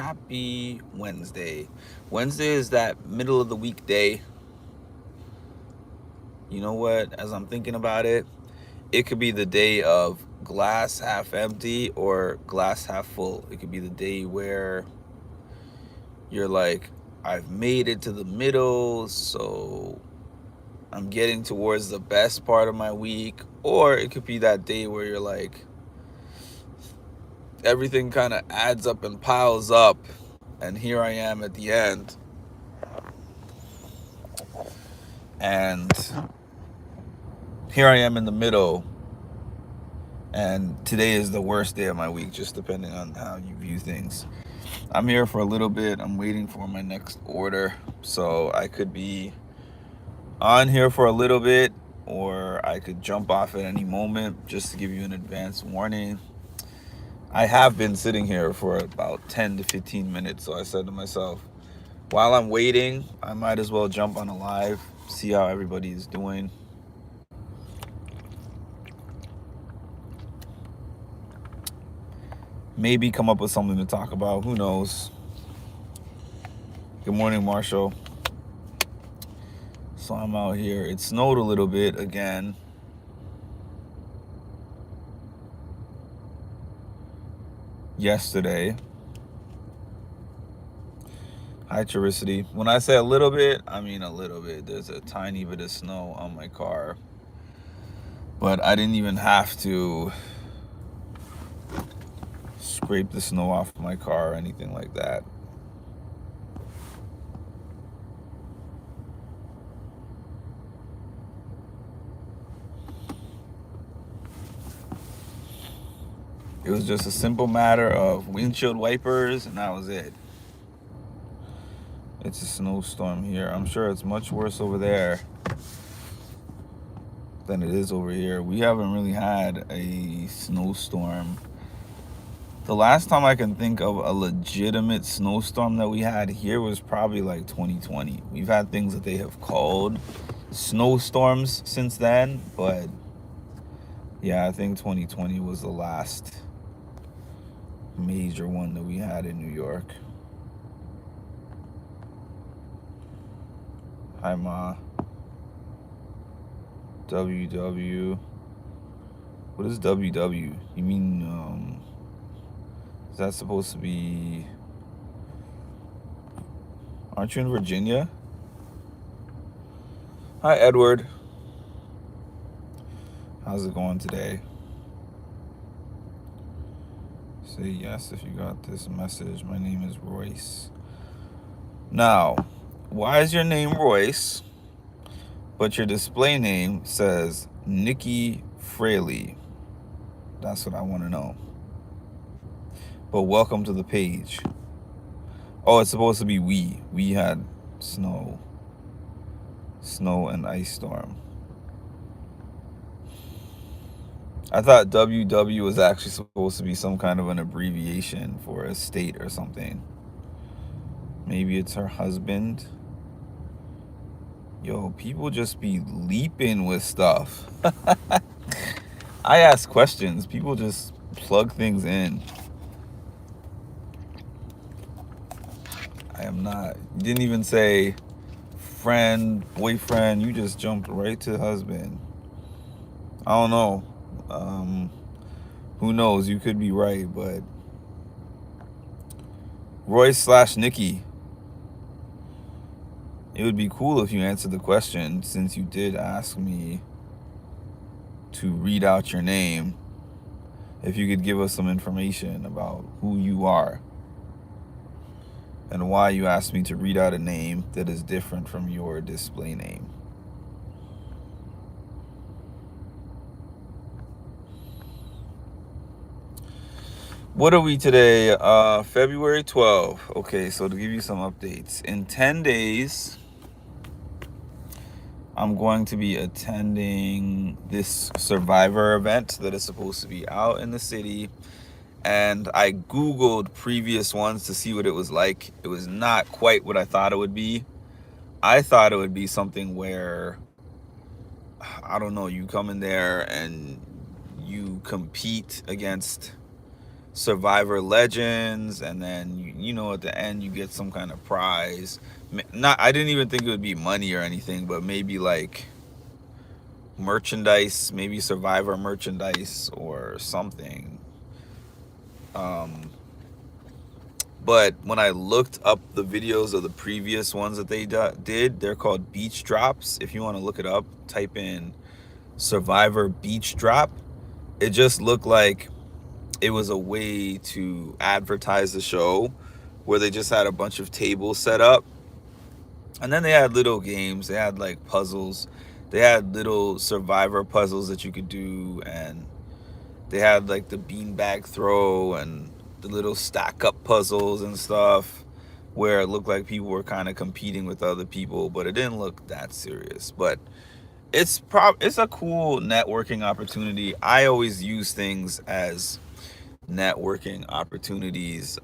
happy Wednesday. Wednesday is that middle of the week day. You know what? As I'm thinking about it, it could be the day of glass half empty or glass half full. It could be the day where you're like, I've made it to the middle, so I'm getting towards the best part of my week. Or it could be that day where you're like, everything kind of adds up and piles up, and here I am at the end. And here I am in the middle, and today is the worst day of my week, just depending on how you view things. I'm here for a little bit. I'm waiting for my next order, so I could be on here for a little bit, or I could jump off at any moment, just to give you an advance warning. I have been sitting here for about 10 to 15 minutes, so I said to myself, while I'm waiting, I might as well jump on a live, see how everybody is doing. Maybe come up with something to talk about. Who knows? Good morning, Marshall. So I'm out here. It snowed a little bit again. Yesterday. Hi, Charicity. When I say a little bit, I mean a little bit. There's a tiny bit of snow on my car. But I didn't even have to scrape the snow off my car or anything like that. It was just a simple matter of windshield wipers, and that was it. It's a snowstorm here. I'm sure it's much worse over there than it is over here. We haven't really had a snowstorm. The last time I can think of a legitimate snowstorm that we had here was probably like 2020. We've had things that they have called snowstorms since then, but yeah, I think 2020 was the last major one that we had in New York. Hi, Ma. WW. What is WW? You mean, is that supposed to be... Aren't you in Virginia? Hi, Edward. How's it going today? Say yes if you got this message. My name is Royce. Now, why is your name Royce, but your display name says Nikki Fraley? That's what I want to know. But welcome to the page. Oh, it's supposed to be we. We had snow and ice storm. I thought WW was actually supposed to be some kind of an abbreviation for a state or something. Maybe it's her husband. Yo, people just be leaping with stuff. I ask questions. People just plug things in. I am not. You didn't even say friend, boyfriend. You just jumped right to husband. I don't know. Who knows? You could be right, but Royce/Nikki. It would be cool if you answered the question, since you did ask me to read out your name. If you could give us some information about who you are and why you asked me to read out a name that is different from your display name. What are we today? February 12th. Okay, so to give you some updates, in 10 days, I'm going to be attending this Survivor event that is supposed to be out in the city. And I Googled previous ones to see what it was like. It was not quite what I thought it would be. I thought it would be something where, I don't know, you come in there and you compete against Survivor Legends, and then you know at the end you get some kind of prize. Not, I didn't even think it would be money or anything, but maybe like merchandise, maybe Survivor merchandise or something. Um, but when I looked up the videos of the previous ones that they did, they're called beach drops. If you want to look it up, type in Survivor beach drop. It just looked like it was a way to advertise the show, where they just had a bunch of tables set up, and then they had little games. They had like puzzles. They had little Survivor puzzles that you could do, and they had like the beanbag throw and the little stack up puzzles and stuff, where it looked like people were kind of competing with other people, but it didn't look that serious. But it's a cool networking opportunity. I always use things as networking opportunities.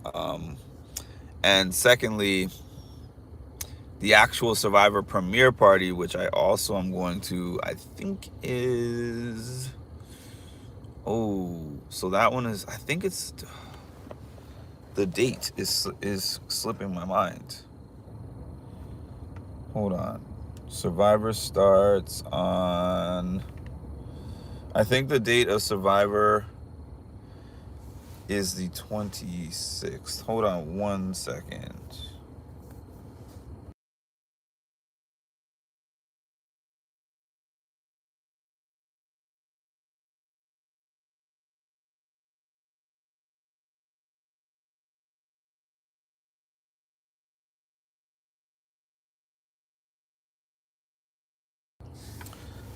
And secondly, the actual Survivor premiere party, which I also am going to, I think is, oh, so that one is, I think it's, the date is slipping my mind. Hold on. Survivor starts on, I think the date of Survivor is the 26th. Hold on one second.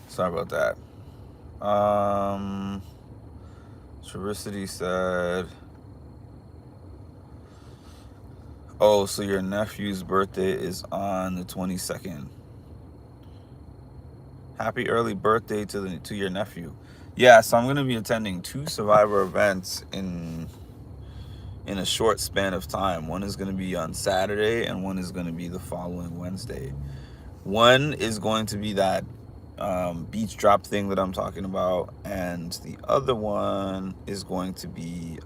Sorry about that. Tricity said, oh, so your nephew's birthday is on the 22nd. Happy early birthday to your nephew. Yeah, so I'm going to be attending 2 Survivor events in a short span of time. One is going to be on Saturday, and one is going to be the following Wednesday. One is going to be that beach drop thing that I'm talking about, and the other one is going to be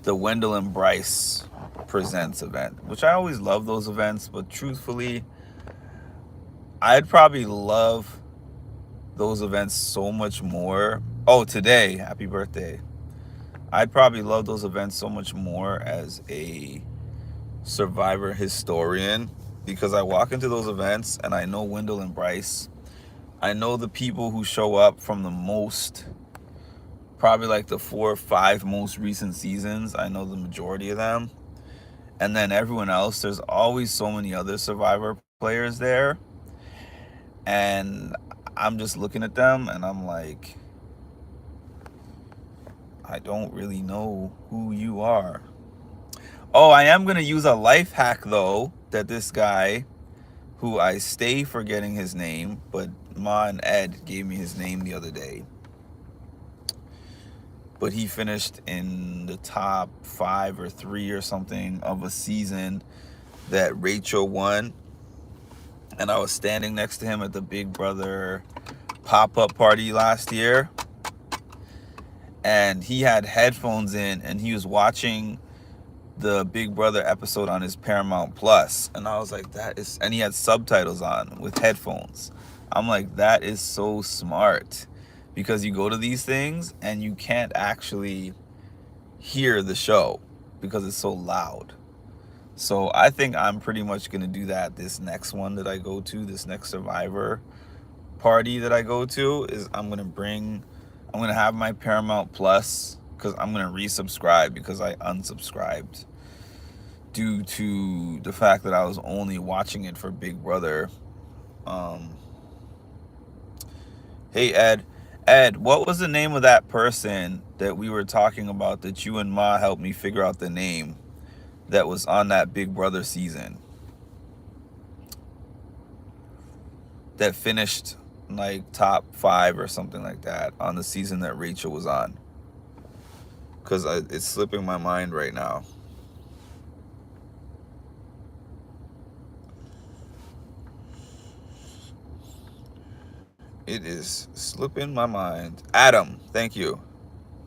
the Wendell and Bryce Presents event, which I always love those events, but truthfully, I'd probably love those events so much more. Oh, today, happy birthday. I'd probably love those events so much more as a Survivor historian, because I walk into those events and I know Wendell and Bryce. I know the people who show up from the most, probably like the 4 or 5 most recent seasons. I know the majority of them. And then everyone else, there's always so many other Survivor players there. And I'm just looking at them and I'm like, I don't really know who you are. Oh, I am going to use a life hack though, that this guy, who I stay forgetting his name, but Ma and Ed gave me his name the other day. But he finished in the top 5 or 3 or something of a season that Rachel won. And I was standing next to him at the Big Brother pop-up party last year. And he had headphones in and he was watching the Big Brother episode on his Paramount Plus. And I was like, that is, and he had subtitles on with headphones. I'm like, that is so smart, because you go to these things and you can't actually hear the show because it's so loud. So I think I'm pretty much going to do that this next one that I go to, this next Survivor party that I go to, is I'm going to have my Paramount Plus, because I'm going to resubscribe because I unsubscribed due to the fact that I was only watching it for Big Brother. Hey, Ed, what was the name of that person that we were talking about that you and Ma helped me figure out the name, that was on that Big Brother season that finished like top 5 or something like that on the season that Rachel was on? Because it's slipping my mind right now. It is slipping my mind. Adam, thank you.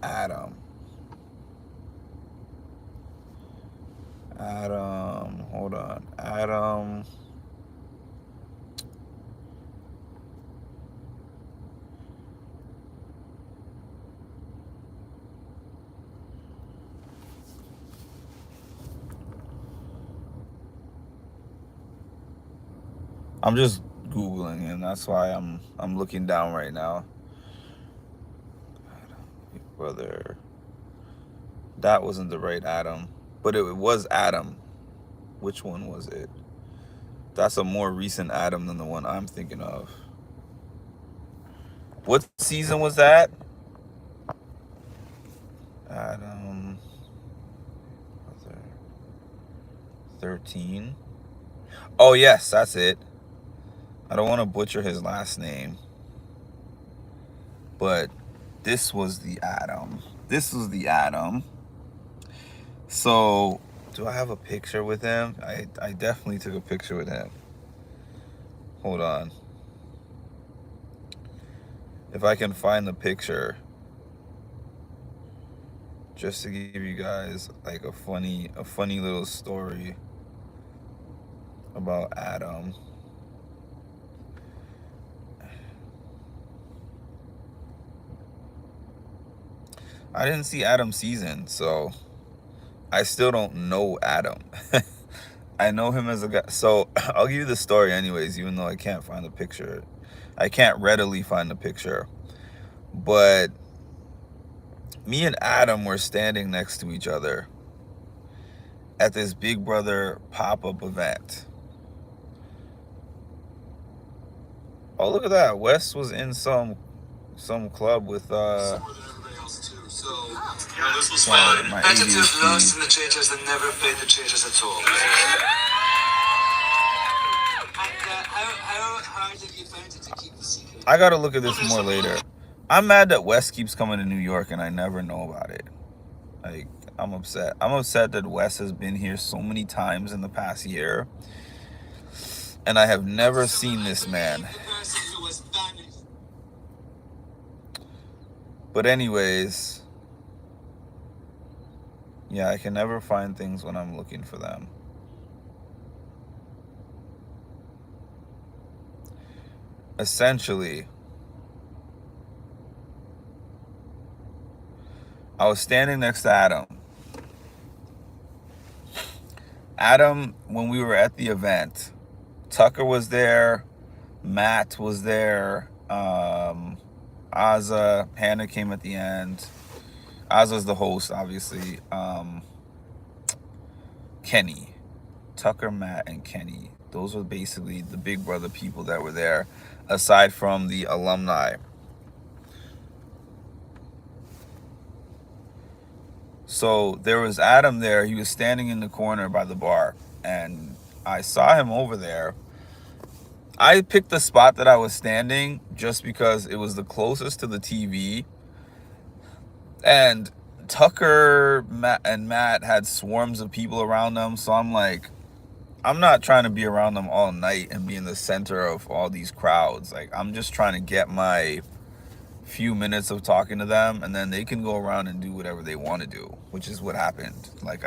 Adam. Hold on. Adam. I'm just Googling, and that's why I'm looking down right now. Brother, that wasn't the right Adam, but it was Adam. Which one was it? That's a more recent Adam than the one I'm thinking of. What season was that? Adam 13. Oh yes, that's it. I don't want to butcher his last name, but this was the Adam. This was the Adam. So, do I have a picture with him? I definitely took a picture with him. Hold on. If I can find the picture, just to give you guys like a funny little story about Adam. I didn't see Adam's season, so I still don't know Adam. I know him as a guy. So I'll give you the story anyways, even though I can't find the picture. I can't readily find the picture. But me and Adam were standing next to each other at this Big Brother pop-up event. Oh, look at that. Wes was in some club with So, this was fun. my Attitude ADHD. lost in the changes and never paid the changes at all. How hard have you found it to keep the secret? I gotta look at this more later. I'm mad that Wes keeps coming to New York and I never know about it. Like, I'm upset. I'm upset that Wes has been here so many times in the past year, and I have never seen this man. But anyways, yeah, I can never find things when I'm looking for them. Essentially, I was standing next to Adam. Adam, when we were at the event, Tucker was there, Matt was there, Azza, Hannah came at the end. Azza's the host, obviously. Kenny, Tucker, Matt, and Kenny. Those were basically the Big Brother people that were there, aside from the alumni. So there was Adam there. He was standing in the corner by the bar, and I saw him over there. I picked the spot that I was standing just because it was the closest to the TV. And Tucker and Matt had swarms of people around them. So I'm like, I'm not trying to be around them all night and be in the center of all these crowds. Like, I'm just trying to get my few minutes of talking to them, and then they can go around and do whatever they want to do, which is what happened. Like,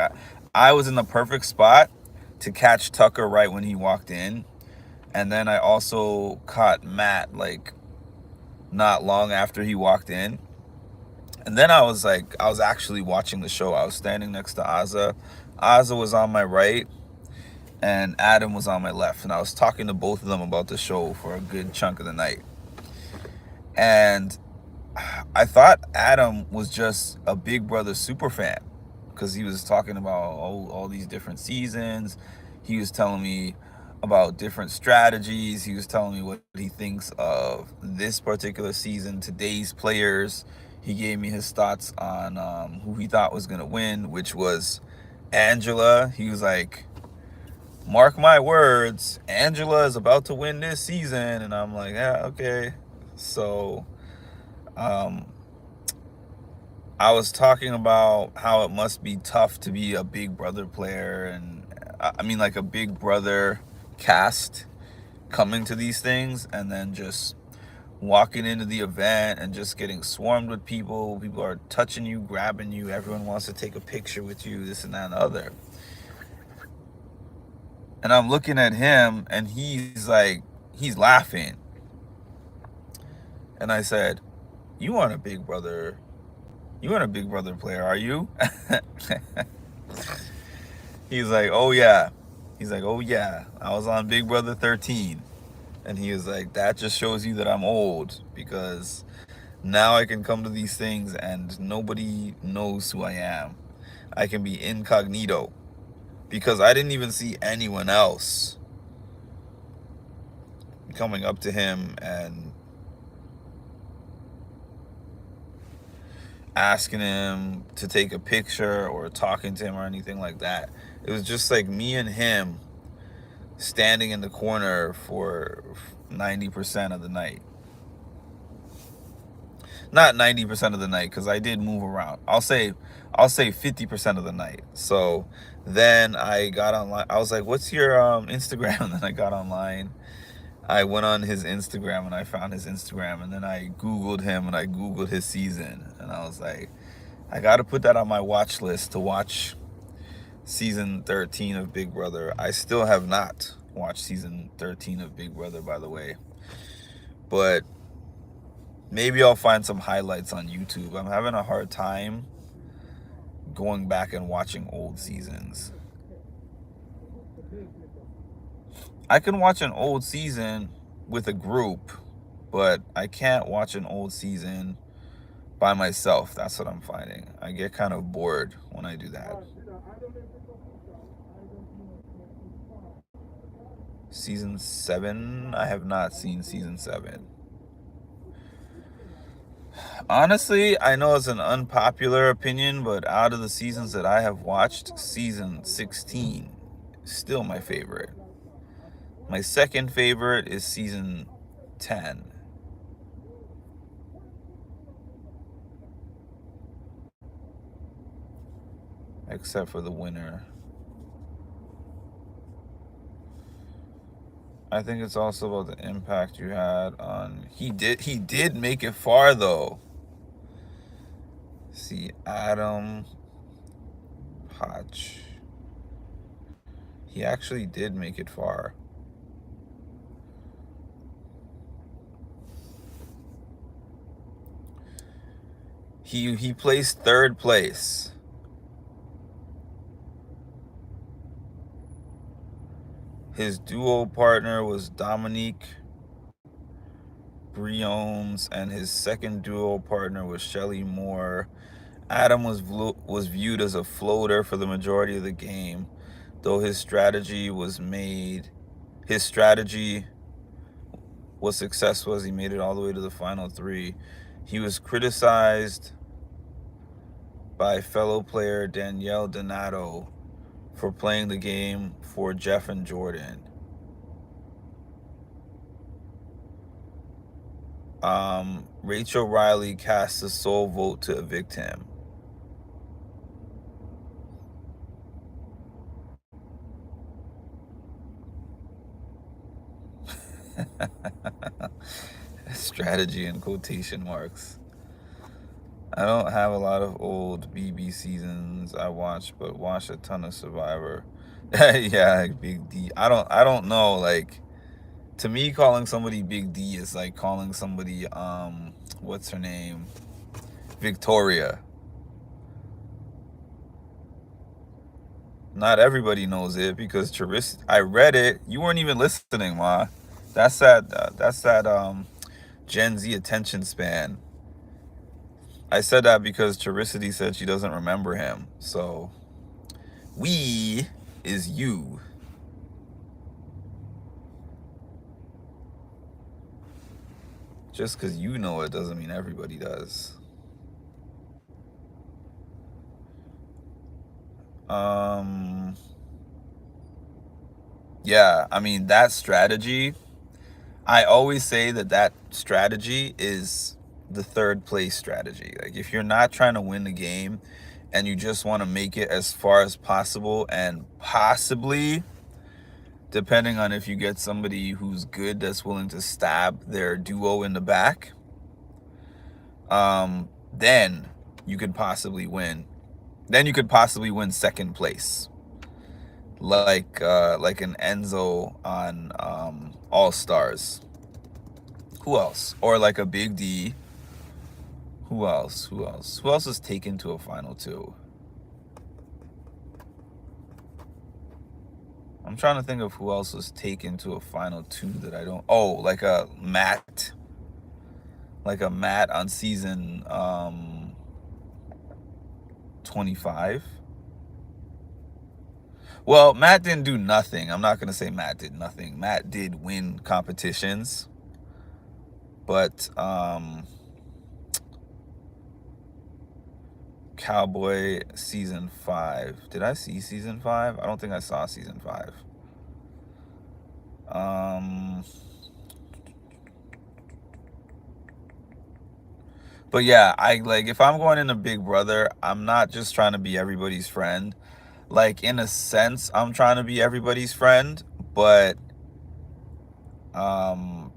I was in the perfect spot to catch Tucker right when he walked in. And then I also caught Matt, like, not long after he walked in. And then I was actually watching the show. I was standing next to Azza. Azza was on my right, and Adam was on my left. And I was talking to both of them about the show for a good chunk of the night. And I thought Adam was just a Big Brother super fan, because he was talking about all these different seasons. He was telling me about different strategies. He was telling me what he thinks of this particular season, today's players. He gave me his thoughts on who he thought was going to win, which was Angela. He was like, mark my words, Angela is about to win this season. And I'm like, yeah, okay. So I was talking about how it must be tough to be a Big Brother player, and I mean, like, a Big Brother cast coming to these things, and then just walking into the event and just getting swarmed with people. People are touching you, grabbing you. Everyone wants to take a picture with you, this and that and the other. And I'm looking at him, and he's laughing. And I said, you aren't a Big Brother player, are you? He's like, oh yeah. He's like, oh yeah, I was on Big Brother 13. And he was like, that just shows you that I'm old, because now I can come to these things and nobody knows who I am. I can be incognito, because I didn't even see anyone else coming up to him and asking him to take a picture or talking to him or anything like that. It was just like me and him standing in the corner for 90% of the night. Not 90% of the night, because I did move around. I'll say 50% of the night. So then I got online. I was like, what's your Instagram? And then I got online. I went on his Instagram and I found his Instagram, and then I Googled him and I Googled his season. And I was like, I got to put that on my watch list to watch season 13 of Big Brother. I still have not watched season 13 of Big Brother, by the way. But maybe I'll find some highlights on YouTube. I'm having a hard time going back and watching old seasons. I can watch an old season with a group, but I can't watch an old season by myself. That's what I'm finding. I get kind of bored when I do that. Season 7, I have not seen season 7. Honestly, I know it's an unpopular opinion, but out of the seasons that I have watched, season 16 is still my favorite. My second favorite is season 10. Except for the winner. I think it's also about the impact you had on... He did make it far, though. See, Adam Hodge. He actually did make it far. He placed 3rd place. His duo partner was Dominique Briones, and his second duo partner was Shelly Moore. Adam was viewed as a floater for the majority of the game, though his strategy was successful as he made it all the way to the final 3. He was criticized by fellow player Danielle Donato for playing the game for Jeff and Jordan. Rachel Riley cast a sole vote to evict him. Strategy in quotation marks. I don't have a lot of old BB seasons I watch, but watch a ton of Survivor. Yeah, like Big D. I don't know, like, to me, calling somebody Big D is like calling somebody what's her name? Victoria. Not everybody knows it, because Charissa, I read it. You weren't even listening, Ma. That's that Gen Z attention span. I said that because Charissity said she doesn't remember him. So, we is you. Just because you know it doesn't mean everybody does. Yeah, I mean, that strategy, I always say that strategy is the 3rd place strategy. Like, if you're not trying to win the game and you just want to make it as far as possible and possibly depending on if you get somebody who's good that's willing to stab their duo in the back, then you could possibly win. Then you could possibly win second place, like an Enzo on All Stars. Who else? Or like a Big D. Who else? Who else? Who else is taken to a final two? I'm trying to think of who else was taken to a final two that I don't. Oh, like a Matt. Like a Matt on season 25. Well, Matt didn't do nothing. I'm not going to say Matt did nothing. Matt did win competitions. But Cowboy season 5. Did I see season 5? I don't think I saw season 5. But yeah, I like, if I'm going into Big Brother, I'm not just trying to be everybody's friend. Like, in a sense, I'm trying to be everybody's friend, but I'm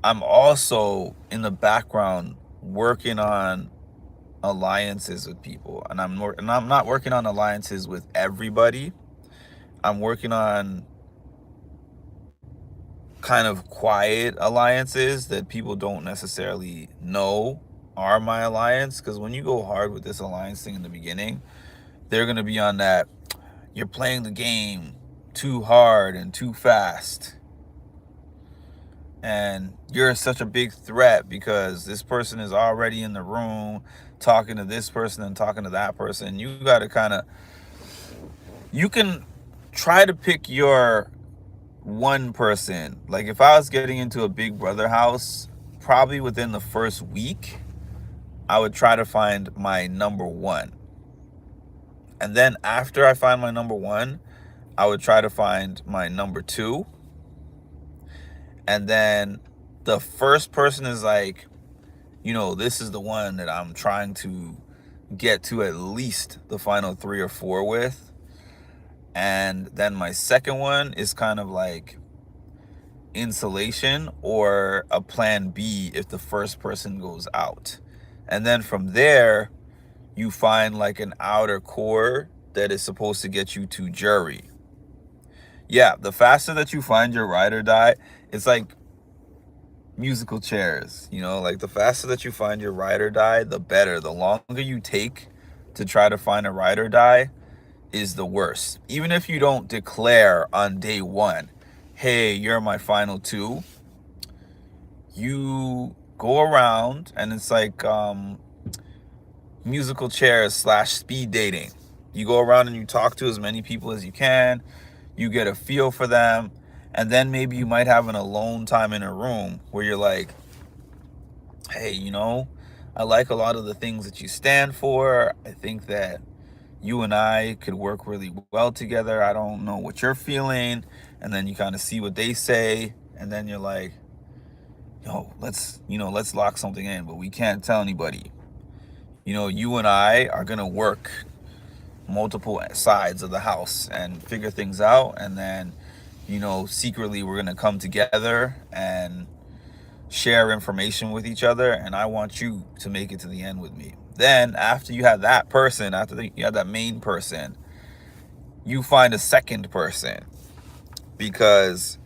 also in the background working on alliances with people, and I'm not working on alliances with everybody. I'm working on kind of quiet alliances that people don't necessarily know are my alliance, because when you go hard with this alliance thing in the beginning, they're going to be on that, you're playing the game too hard and too fast, and you're such a big threat because this person is already in the room talking to this person and talking to that person. You got to kind of, you can try to pick your one person. Like, if I was getting into a Big Brother house, probably within the first week, I would try to find my number one. And then after I find my number one, I would try to find my number two. And then the first person is like, you know, this is the one that I'm trying to get to at least the final 3 or 4 with. And then my second one is kind of like insulation or a plan B if the first person goes out. And then from there, you find like an outer core that is supposed to get you to jury. Yeah, the faster that you find your ride or die, it's like musical chairs, you know, like the faster that you find your ride or die, the better. The longer you take to try to find a ride or die is the worst. Even if you don't declare on day one, hey, you're my final two, you go around and it's like musical chairs / speed dating. You go around and you talk to as many people as you can. You get a feel for them. And then maybe you might have an alone time in a room where you're like, hey, you know, I like a lot of the things that you stand for. I think that you and I could work really well together. I don't know what you're feeling. And then you kind of see what they say. And then you're like, yo, let's lock something in, but we can't tell anybody. You know, you and I are going to work multiple sides of the house and figure things out. And then, you know, secretly we're going to come together and share information with each other. And I want you to make it to the end with me. Then after you have that person, you have that main person, you find a second person, because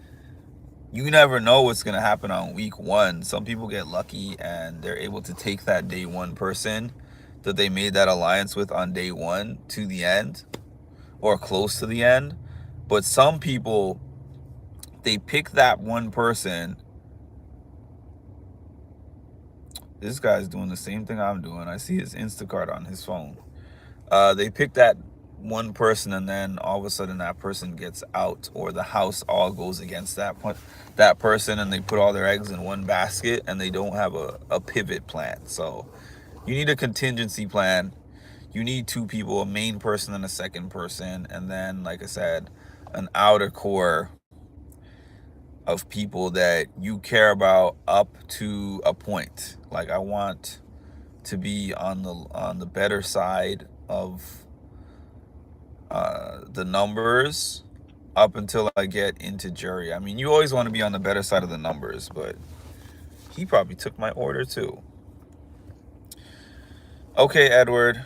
you never know what's going to happen on week one. Some people get lucky and they're able to take that day one person that they made that alliance with on day one to the end or close to the end. But some people, they pick that one person. This guy's doing the same thing I'm doing. I see his Instacart on his phone. They pick that one person, and then all of a sudden that person gets out, or the house all goes against that person, and they put all their eggs in one basket, and they don't have a pivot plan. So you need a contingency plan. You need 2 people, a main person and a second person, and then, like I said, an outer core of people that you care about up to a point. Like, I want to be on the better side of the numbers, up until I get into jury. I mean, you always want to be on the better side of the numbers, but he probably took my order too. Okay, Edward.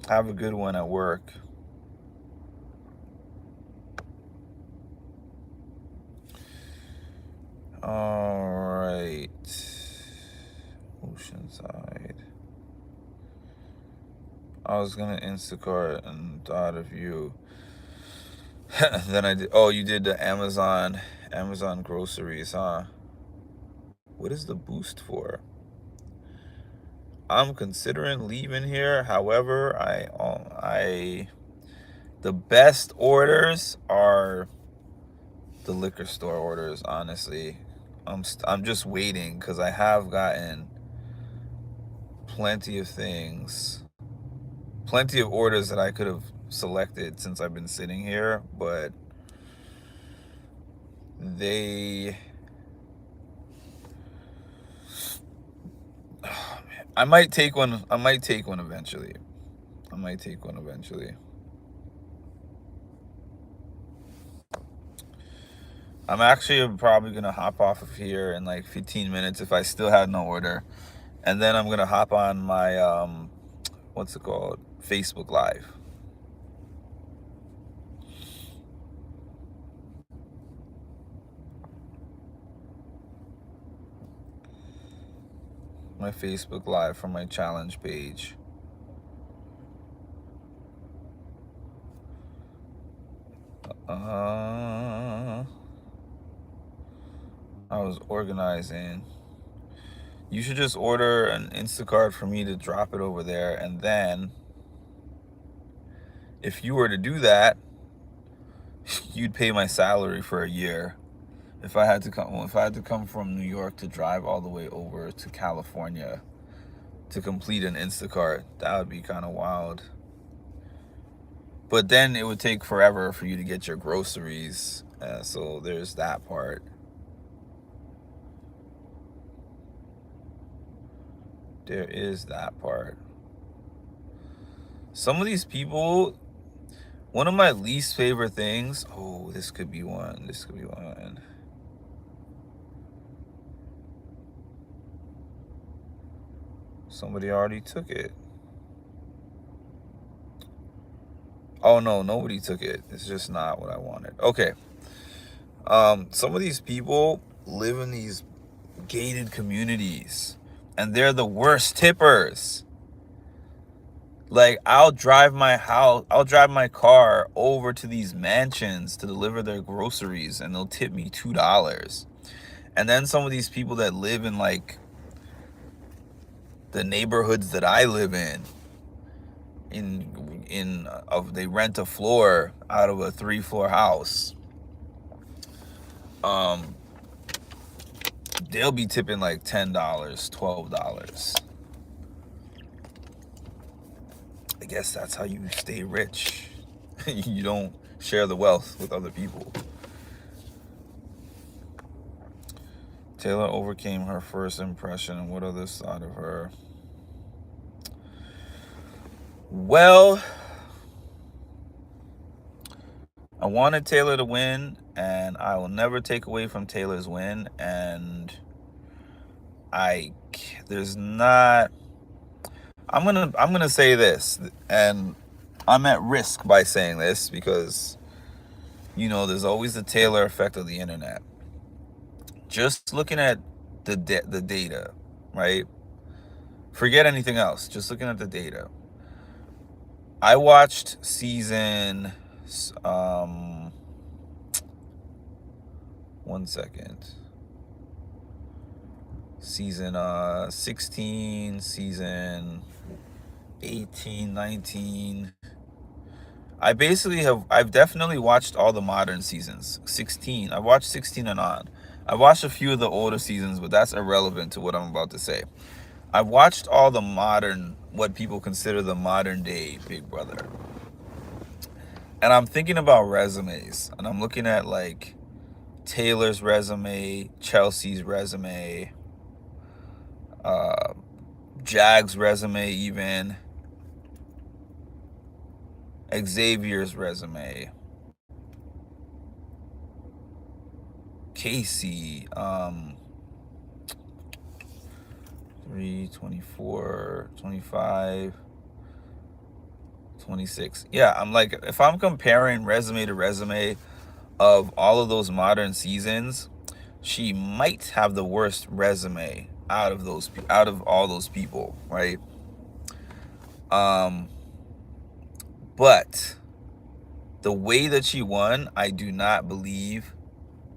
Have a good one at work. All right. Oceanside. I was gonna Instacart and thought of you. Then I did. Oh, you did the Amazon groceries, huh? What is the boost for? I'm considering leaving here. However, the best orders are the liquor store orders. Honestly, I'm just waiting because I have gotten plenty of things, plenty of orders that I could have selected since I've been sitting here, but I might take one eventually. I'm actually probably gonna hop off of here in like 15 minutes if I still had no order, and then I'm gonna hop on my what's it called, Facebook Live. My Facebook Live from my challenge page. I was organizing. You should just order an Instacart for me to drop it over there, and then if you were to do that, you'd pay my salary for a year. If I had to come from New York to drive all the way over to California to complete an Instacart, that would be kind of wild. But then it would take forever for you to get your groceries. So there's that part. There is that part. Some of these people, one of my least favorite things, oh, this could be one. Somebody already took it. Oh no, nobody took it. It's just not what I wanted. Okay. Some of these people live in these gated communities, and they're the worst tippers. Like, I'll drive my car over to these mansions to deliver their groceries, and they'll tip me $2. And then some of these people that live in like the neighborhoods that I live in they rent a floor out of a 3-floor house. They'll be tipping like $10, $12. I guess that's how you stay rich. You don't share the wealth with other people. Taylor overcame her first impression, and what others thought of her. Well, I wanted Taylor to win, and I will never take away from Taylor's win. And I'm gonna say this, and I'm at risk by saying this because, there's always the Taylor effect of the internet. Just looking at the data, right? Forget anything else. Just looking at the data. I watched season, season 16, season 18, 19. I've definitely watched all the modern seasons. 16, I watched 16 and on. I watched a few of the older seasons, but that's irrelevant to what I'm about to say. I've watched all the modern, what people consider the modern day Big Brother. And I'm thinking about resumes, and I'm looking at like Taylor's resume, Chelsea's resume, Jag's resume, even Xavier's resume, Casey, 3, 24, 25, 26. Yeah, I'm like, if I'm comparing resume to resume of all of those modern seasons, she might have the worst resume out of all those people, right? But the way that she won, I do not believe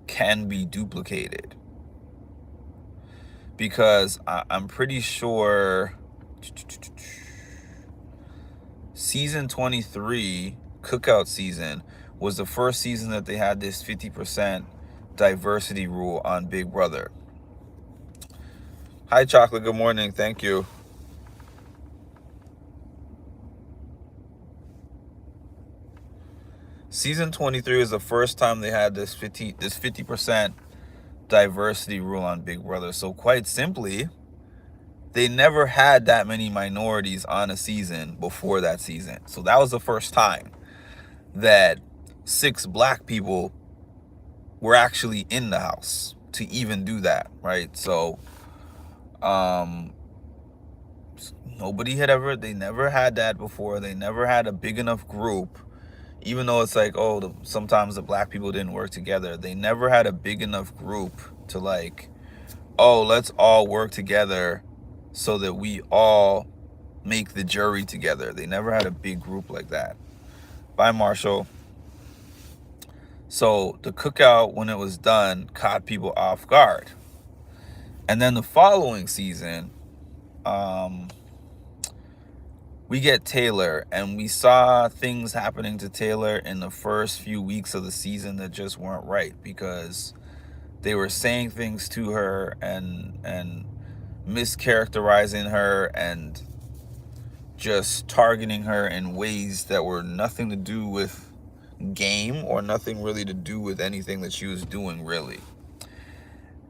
can be duplicated, because I'm pretty sure season 23, cookout season, was the first season that they had this 50% diversity rule on Big Brother. Hi, Chocolate. Good morning. Thank you. Season 23 is the first time they had this 50% diversity rule on Big Brother. So quite simply, they never had that many minorities on a season before that season. So that was the first time that 6 black people were actually in the house to even do that, right? So they never had that before. They never had a big enough group, even though it's like, sometimes the black people didn't work together. They never had a big enough group to like, let's all work together so that we all make the jury together. They never had a big group like that. Bye, Marshall. So the cookout, when it was done, caught people off guard. And then the following season, we get Taylor, and we saw things happening to Taylor in the first few weeks of the season that just weren't right, because they were saying things to her and mischaracterizing her and just targeting her in ways that were nothing to do with game or nothing really to do with anything that she was doing, really.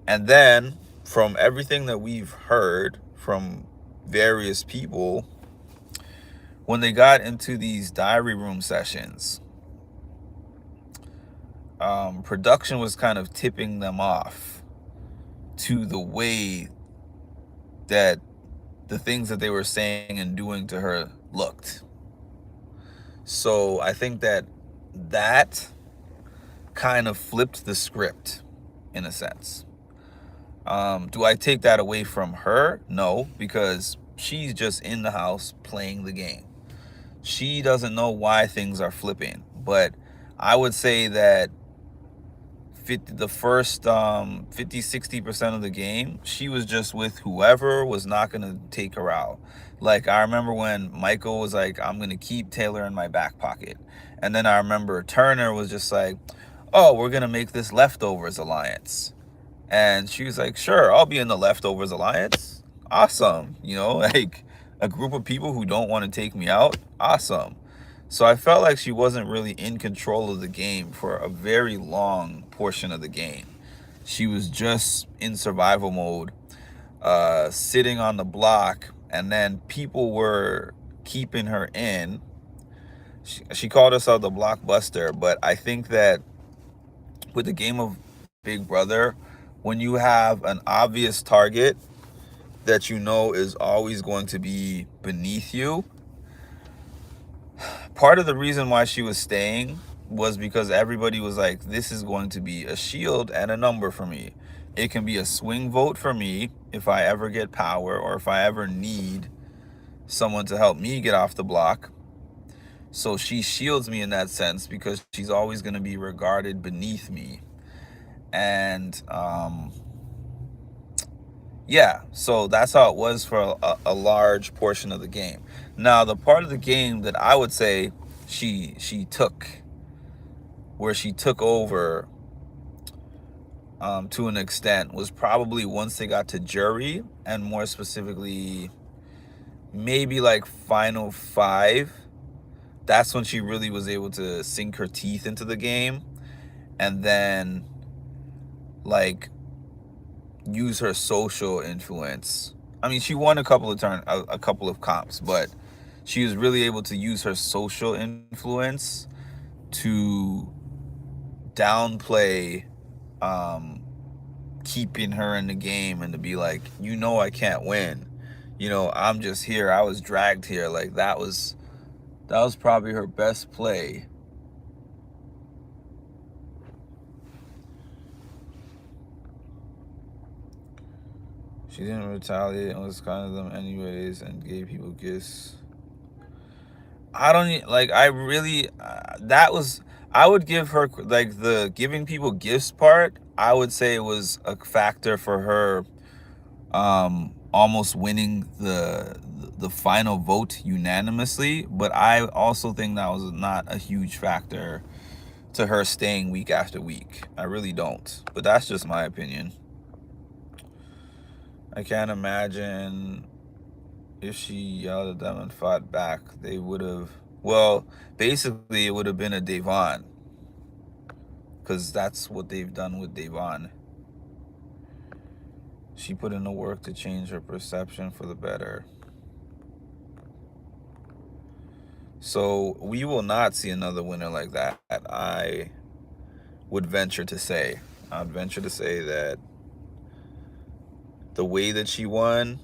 And then, from everything that we've heard from various people, when they got into these diary room sessions, production was kind of tipping them off to the way that the things that they were saying and doing to her looked. So I think that kind of flipped the script in a sense. Do I take that away from her? No, because she's just in the house playing the game. She doesn't know why things are flipping. But I would say that the first 50-60% of the game, she was just with whoever was not going to take her out. Like, I remember when Michael was like, I'm going to keep Taylor in my back pocket. And then I remember Turner was just like, we're going to make this Leftovers alliance. And she was like, sure, I'll be in the Leftovers alliance. Awesome. Like a group of people who don't want to take me out. Awesome. So I felt like she wasn't really in control of the game for a very long portion of the game. She was just in survival mode, sitting on the block, and then people were keeping her in. She called herself the Blockbuster, but I think that with the game of Big Brother, when you have an obvious target that you know is always going to be beneath you, part of the reason why she was staying was because everybody was like, this is going to be a shield and a number for me. It can be a swing vote for me if I ever get power or if I ever need someone to help me get off the block. So she shields me in that sense because she's always going to be regarded beneath me. And yeah, so that's how it was for a large portion of the game. Now, the part of the game that I would say she took over to an extent was probably once they got to jury, and more specifically maybe like final 5. That's when she really was able to sink her teeth into the game and then like use her social influence. I mean, she won a couple of comps, but she was really able to use her social influence to downplay keeping her in the game and to be like, I can't win. I'm just here. I was dragged here. Like that was probably her best play. She didn't retaliate and was kind of them anyways and gave people gifts. I don't like. I really I would give her like the giving people gifts part. I would say it was a factor for her, almost winning the final vote unanimously. But I also think that was not a huge factor to her staying week after week. I really don't. But that's just my opinion. I can't imagine if she yelled at them and fought back, they would have. Well, basically, it would have been a Devon, because that's what they've done with Devon. She put in the work to change her perception for the better. So we will not see another winner like that. I would venture to say. I'd venture to say that the way that she won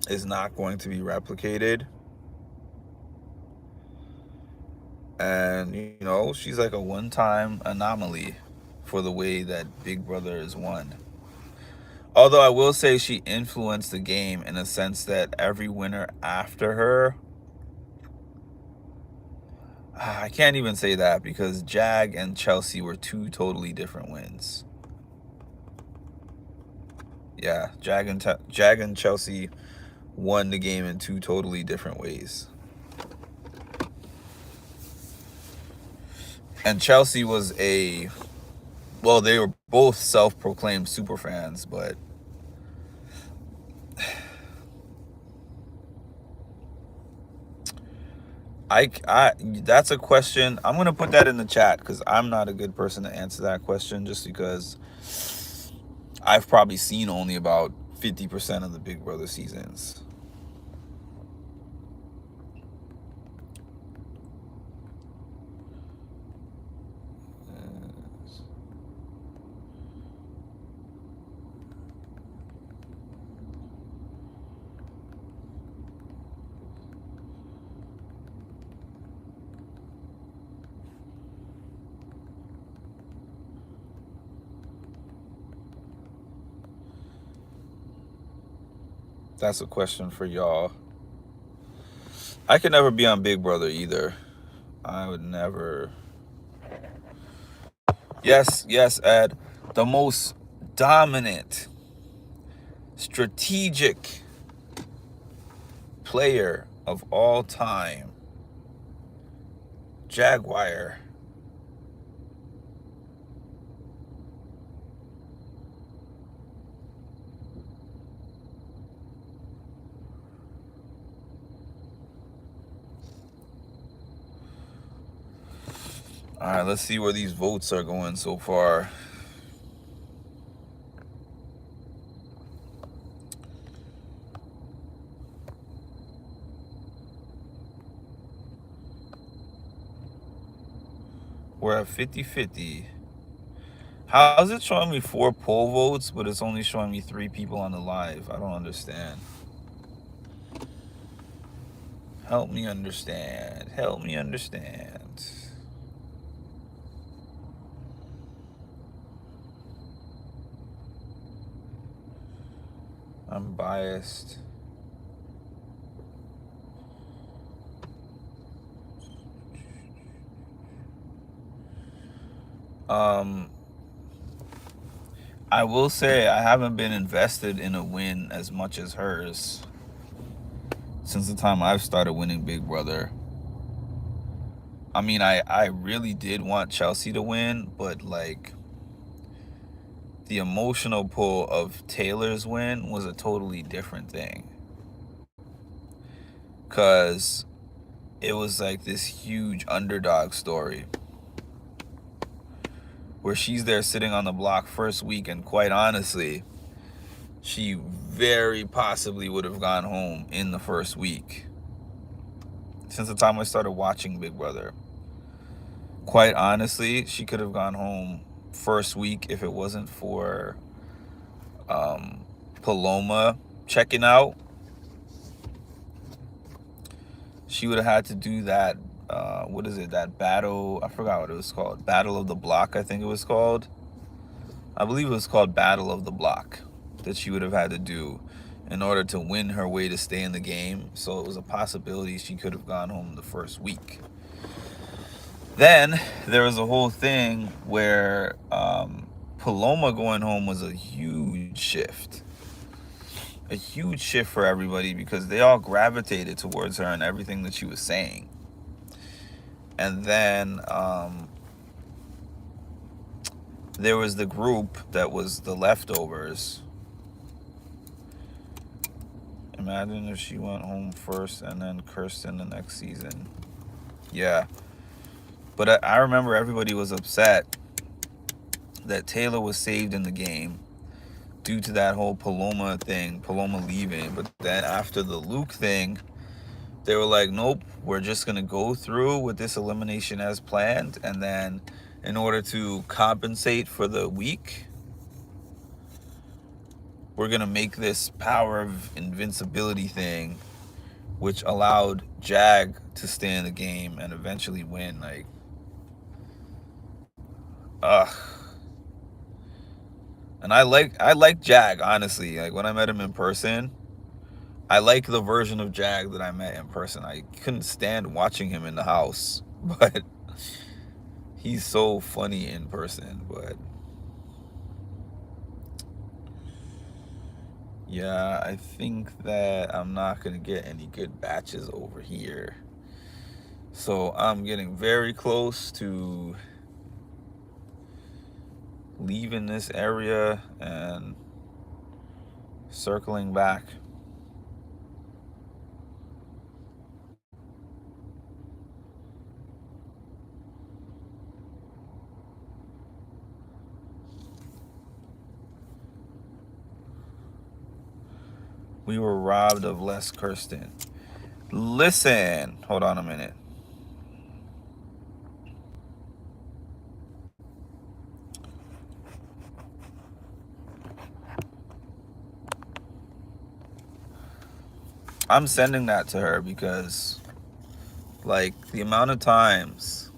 is not going to be replicated. And, she's like a one-time anomaly for the way that Big Brother is won. Although I will say she influenced the game in a sense that every winner after her, I can't even say that because Jag and Chelsea were two totally different wins. Yeah, Jag and Chelsea won the game in two totally different ways. And Chelsea was they were both self-proclaimed super fans, but that's a question. I'm going to put that in the chat because I'm not a good person to answer that question, just because I've probably seen only about 50% of the Big Brother seasons. That's a question for y'all. I could never be on Big Brother either. I would never. Yes, Ed. The most dominant, strategic player of all time, Jaguar. All right, let's see where these votes are going so far. We're at 50-50. How is it showing me 4 poll votes, but it's only showing me 3 people on the live? I don't understand. Help me understand. Help me understand. I'm biased. I will say I haven't been invested in a win as much as hers since the time I've started winning Big Brother. I mean, I really did want Chelsea to win, but like the emotional pull of Taylor's win was a totally different thing. Because it was like this huge underdog story where she's there sitting on the block first week, and quite honestly, she very possibly would have gone home in the first week. Since the time I started watching Big Brother. Quite honestly, she could have gone home first week if it wasn't for Paloma checking out. She would have had to do that, what is it, that battle, I forgot what it was called. Battle of the Block, I think it was called. I believe it was called Battle of the Block that she would have had to do in order to win her way to stay in the game. So it was a possibility she could have gone home the first week. Then there was a whole thing where Paloma going home was a huge shift. A huge shift for everybody because they all gravitated towards her and everything that she was saying. And then there was the group that was the leftovers. Imagine if she went home first and then Kirsten the next season. Yeah. But I remember everybody was upset that Taylor was saved in the game due to that whole Paloma thing, Paloma leaving. But then after the Luke thing, they were like, nope, we're just going to go through with this elimination as planned. And then in order to compensate for the week, we're going to make this power of invincibility thing, which allowed Jag to stay in the game and eventually win. Like, and I like Jag, honestly. Like, when I met him in person, I like the version of Jag that I met in person. I couldn't stand watching him in the house, but he's so funny in person. But yeah, I think that I'm not gonna get any good batches over here. So I'm getting very close to leaving this area and circling back. We were robbed of less Kirsten. Listen, hold on a minute. I'm sending that to her because, like, the amount of times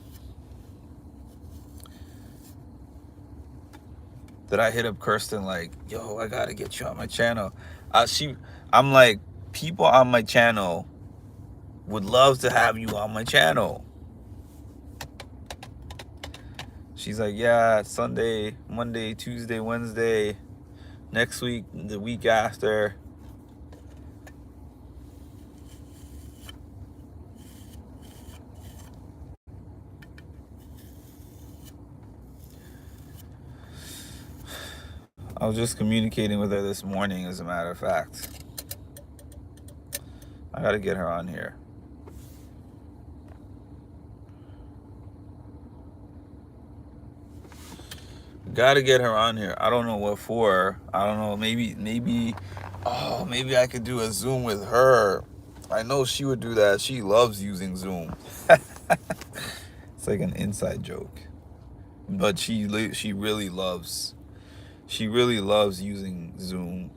that I hit up Kirsten like, yo, I gotta get you on my channel. I'm like, people on my channel would love to have you on my channel. She's like, yeah, Sunday, Monday, Tuesday, Wednesday, next week, the week after. I was just communicating with her this morning, as a matter of fact. I gotta get her on here. Gotta get her on here. I don't know what for. I don't know. Maybe I could do a Zoom with her. I know she would do that. She loves using Zoom. It's like an inside joke. But she really loves using Zoom.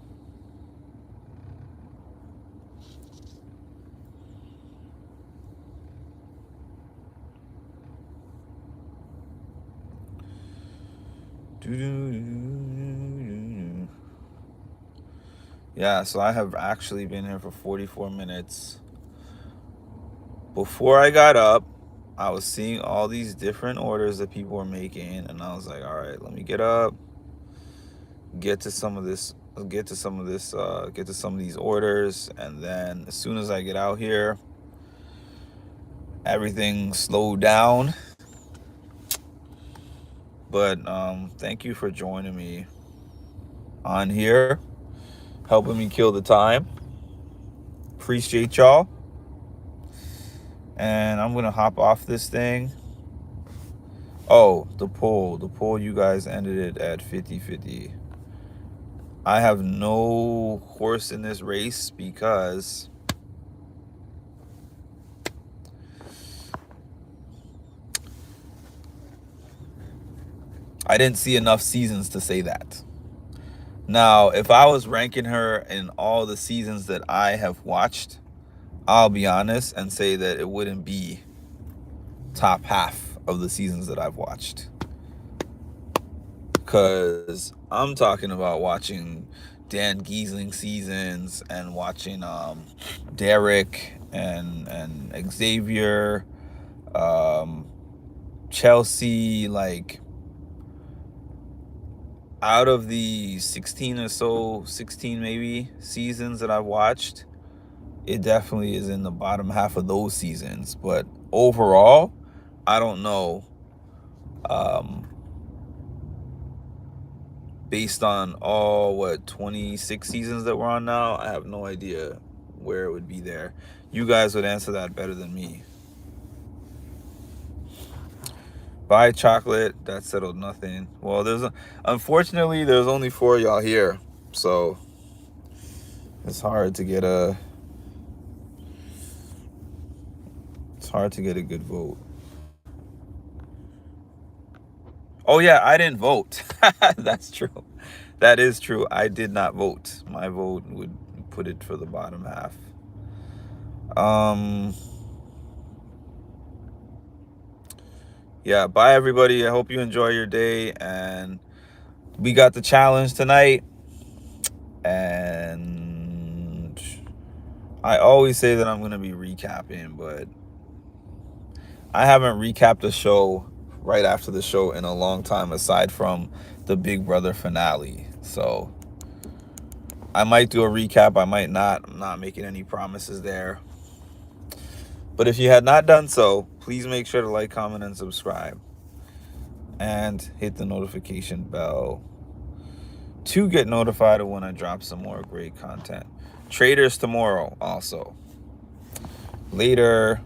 Yeah, so I have actually been here for 44 minutes. Before I got up, I was seeing all these different orders that people were making, and I was like, all right, let me get up, get to some of these orders, and then as soon as I get out here, everything slowed down. But thank you for joining me on here, helping me kill the time. Appreciate y'all. And I'm gonna hop off this thing. Oh, the poll, you guys ended it at 50-50. I have no horse in this race because I didn't see enough seasons to say that. Now, if I was ranking her in all the seasons that I have watched, I'll be honest and say that it wouldn't be top half of the seasons that I've watched. Because I'm talking about watching Dan Giesling seasons and watching Derek and Xavier, Chelsea. Like, out of the 16 or so, 16 maybe seasons that I've watched, it definitely is in the bottom half of those seasons. But overall, I don't know. Based on all 26 seasons that we're on now, I have no idea where it would be there. You guys would answer that better than me. Buy chocolate, that settled nothing. Well, unfortunately there's only 4 of y'all here, so it's hard to get a good vote. Oh yeah, I didn't vote. That's true. That is true. I did not vote. My vote would put it for the bottom half. Yeah, bye everybody. I hope you enjoy your day, and we got the challenge tonight, and I always say that I'm going to be recapping, but I haven't recapped a show right after the show in a long time, aside from the Big Brother finale. So I might do a recap, I might not. I'm not making any promises there. But if you had not done so, please make sure to like, comment, and subscribe. And hit the notification bell to get notified of when I drop some more great content. Traders tomorrow also. Later.